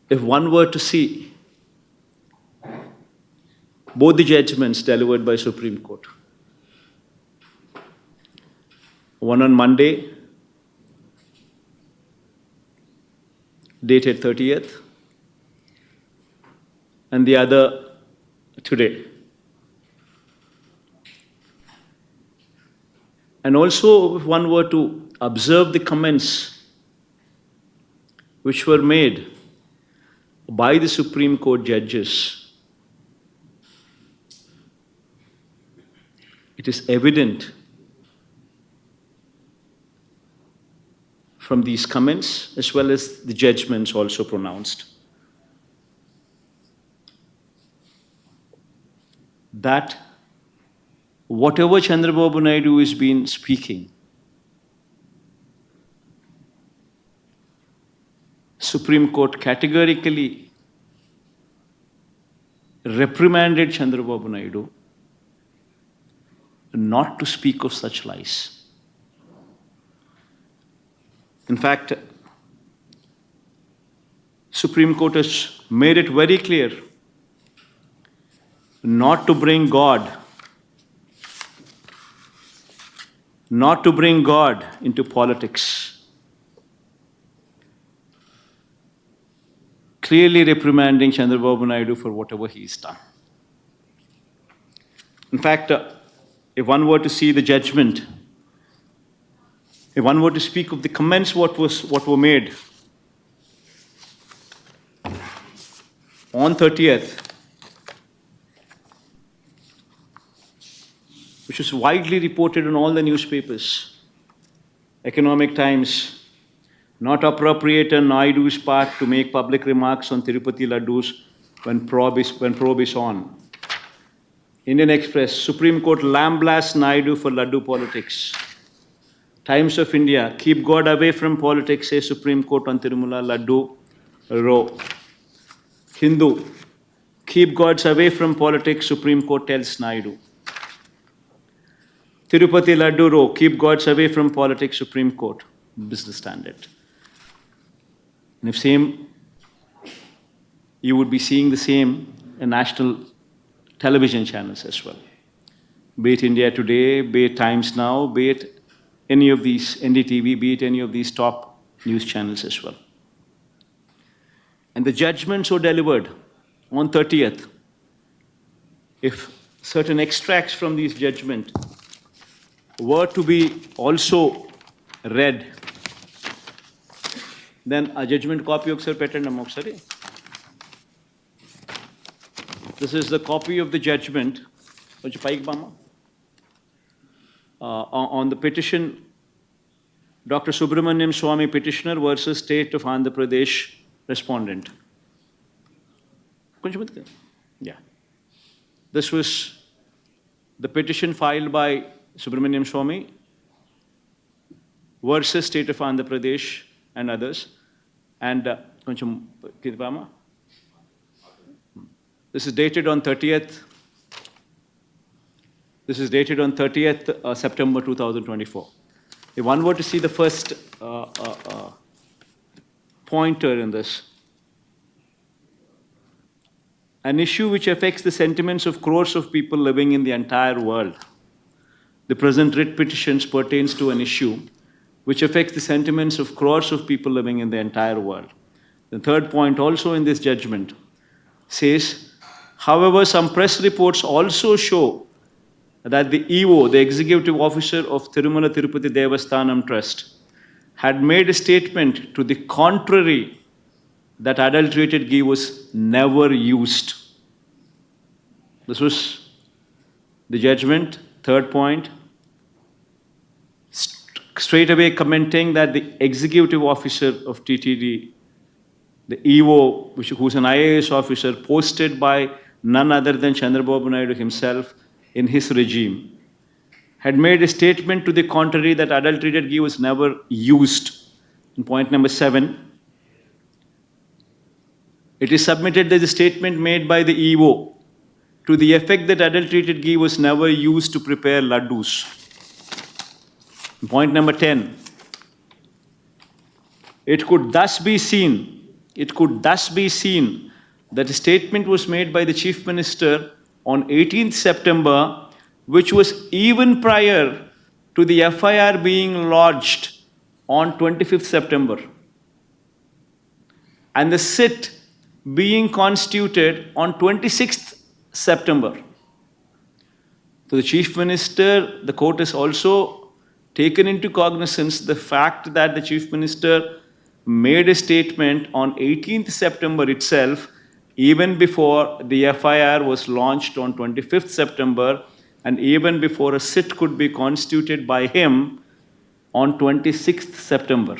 if one were to see both the judgments delivered by Supreme Court, one on Monday, dated 30th, and the other today. And also, if one were to observe the comments which were made by the Supreme Court judges, it is evident from these comments as well as the judgments also pronounced that whatever Chandrababu Naidu has been speaking, Supreme Court categorically reprimanded Chandrababu Naidu not to speak of such lies. In fact, Supreme Court has made it very clear not to bring God into politics, clearly reprimanding Chandrababu Naidu for whatever he's done. In fact, if one were to see the judgment, if one were to speak of the comments what were made on 30th, which was widely reported in all the newspapers, Economic Times, not appropriate on Naidu's part to make public remarks on Tirupati Laddus when probe is on. Indian Express, Supreme Court lambasts Naidu for Laddu politics. Times of India, keep God away from politics, says Supreme Court on Tirumala Laddu row. Hindu, keep gods away from politics, Supreme Court tells Naidu. Tirupati Laddu row, keep gods away from politics, Supreme Court, Business Standard. And if same, you would be seeing the same in national television channels as well. Be it India Today, be it Times Now, be it any of these, NDTV, be it any of these top news channels as well. And the judgments were delivered on 30th. If certain extracts from these judgments were to be also read, then a judgment copy of Sir Pettanam. This is the copy of the judgment on the petition, Dr. Subramaniam Swamy petitioner versus State of Andhra Pradesh respondent. Yeah. This was the petition filed by Subramaniam Swamy versus State of Andhra Pradesh and others. And this is dated on 30th. This is dated on 30th September 2024. If one were to see the first pointer in this, an issue which affects the sentiments of crores of people living in the entire world. The present writ petitions pertains to an issue which affects the sentiments of crores of people living in the entire world. The third point also in this judgment says, however, some press reports also show that the EO, the executive officer of Tirumala Tirupati Devasthanam Trust, had made a statement to the contrary that adulterated ghee was never used. This was the judgment, third point. Straight away commenting that the executive officer of TTD, the EO, who's an IAS officer, posted by none other than Chandrababu Naidu himself in his regime, had made a statement to the contrary that adulterated ghee was never used. In point number 7, it is submitted that the statement made by the EO to the effect that adulterated ghee was never used to prepare laddus. In point number 10, it could thus be seen It could thus be seen that a statement was made by the Chief Minister on 18th September, which was even prior to the FIR being lodged on 25th September, and the sit being constituted on 26th September. To the Chief Minister, the court has also taken into cognizance the fact that the Chief Minister made a statement on 18th September itself, even before the FIR was launched on 25th September, and even before a sit could be constituted by him on 26th September.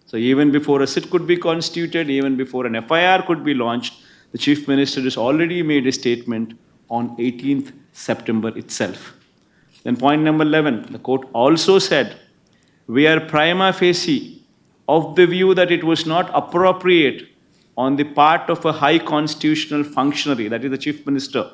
So even before a sit could be constituted, even before an FIR could be launched, the Chief Minister has already made a statement on 18th September itself. Then point number 11, the court also said, we are prima facie of the view that it was not appropriate on the part of a high constitutional functionary, that is the Chief Minister,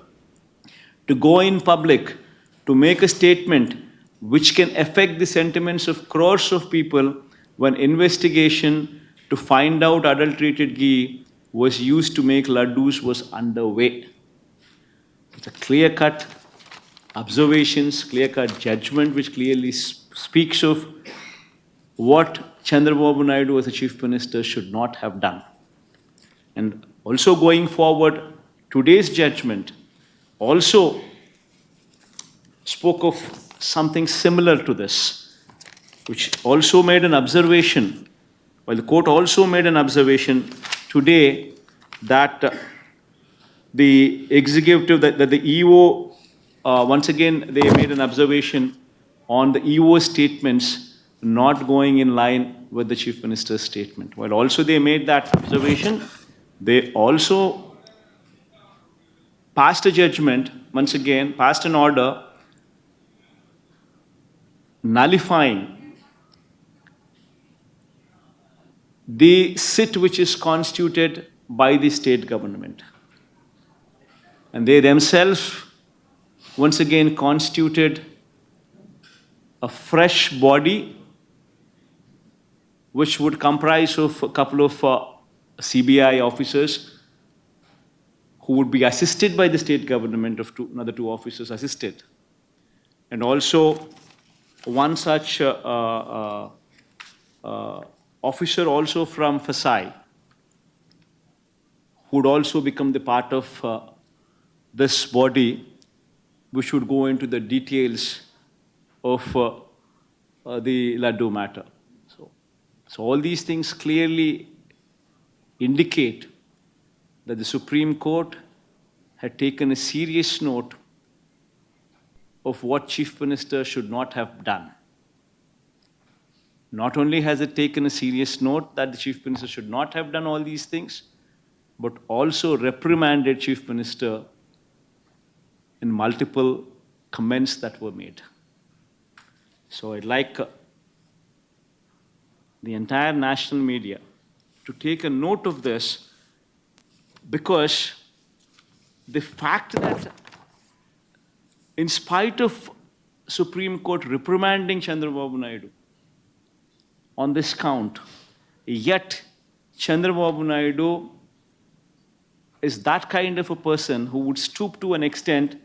to go in public to make a statement which can affect the sentiments of crores of people when investigation to find out adulterated ghee was used to make laddus was underway. It's a clear-cut observations, clear-cut judgment which clearly speaks of what Chandrababu Naidu as a Chief Minister should not have done. And also going forward, today's judgment also spoke of something similar to this, which also made an observation, while the court also made an observation today that the executive, that the EO, once again, they made an observation on the EO statements not going in line with the Chief Minister's statement. While also they made that observation, they also passed a judgment, once again, passed an order nullifying the sit which is constituted by the state government. And they themselves, once again, constituted a fresh body which would comprise of a couple of CBI officers who would be assisted by the state government of another two officers assisted. And also one such officer also from FSI who would also become the part of this body which would go into the details of the Laddu matter. So all these things clearly indicate that the Supreme Court had taken a serious note of what Chief Minister should not have done. Not only has it taken a serious note that the Chief Minister should not have done all these things, but also reprimanded Chief Minister in multiple comments that were made. So I'd like the entire national media to take a note of this, because the fact that in spite of Supreme Court reprimanding Chandrababu Naidu on this count, yet Chandrababu Naidu is that kind of a person who would stoop to an extent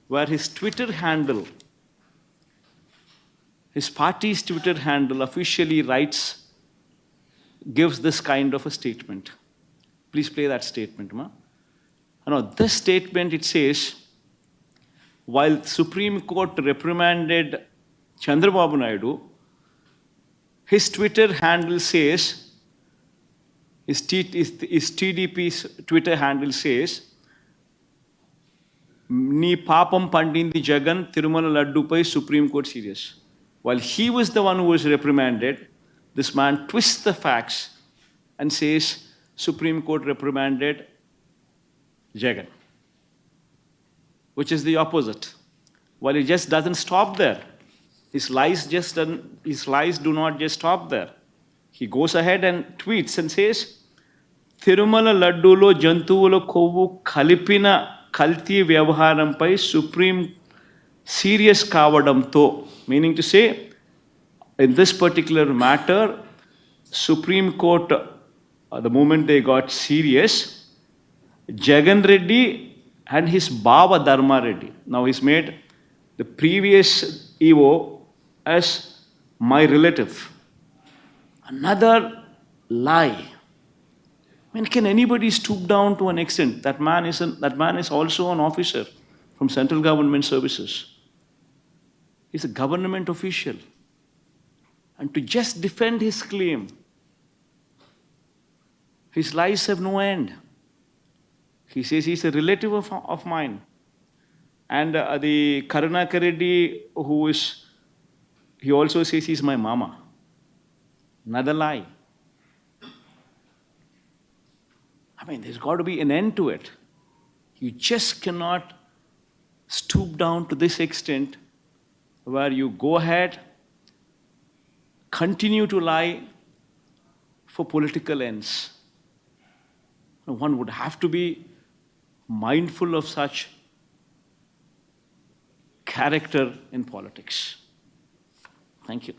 where his Twitter handle, his party's Twitter handle officially gives this kind of a statement. Please play that statement, ma. Now, this statement, it says, while Supreme Court reprimanded Chandrababu Naidu, his Twitter handle says, his TDP's Twitter handle says, "Ni papam pandindi Jagan, Tirumala Laddu pai Supreme Court serious." While he was the one who was reprimanded, this man twists the facts and says, Supreme Court reprimanded Jagan, which is the opposite. While it just doesn't stop there. His lies do not just stop there. He goes ahead and tweets and says, Tirumala Laddulo Jantuvulo Kovu Kalipina Kalti Vyavaharampai Supreme serious Kavadamto. Meaning to say, in this particular matter, Supreme Court the moment they got serious, Jagan Reddy and his Baba Dharma Reddy. Now he's made the previous EO as my relative. Another lie. I mean, can anybody stoop down to an extent? That man is also an officer from central government services. He's a government official. And to just defend his claim, his lies have no end. He says he's a relative of mine. And the Karunakar Reddy, he also says he's my mama. Another lie. I mean, there's got to be an end to it. You just cannot stoop down to this extent where you go ahead, continue to lie for political ends. One would have to be mindful of such character in politics. Thank you.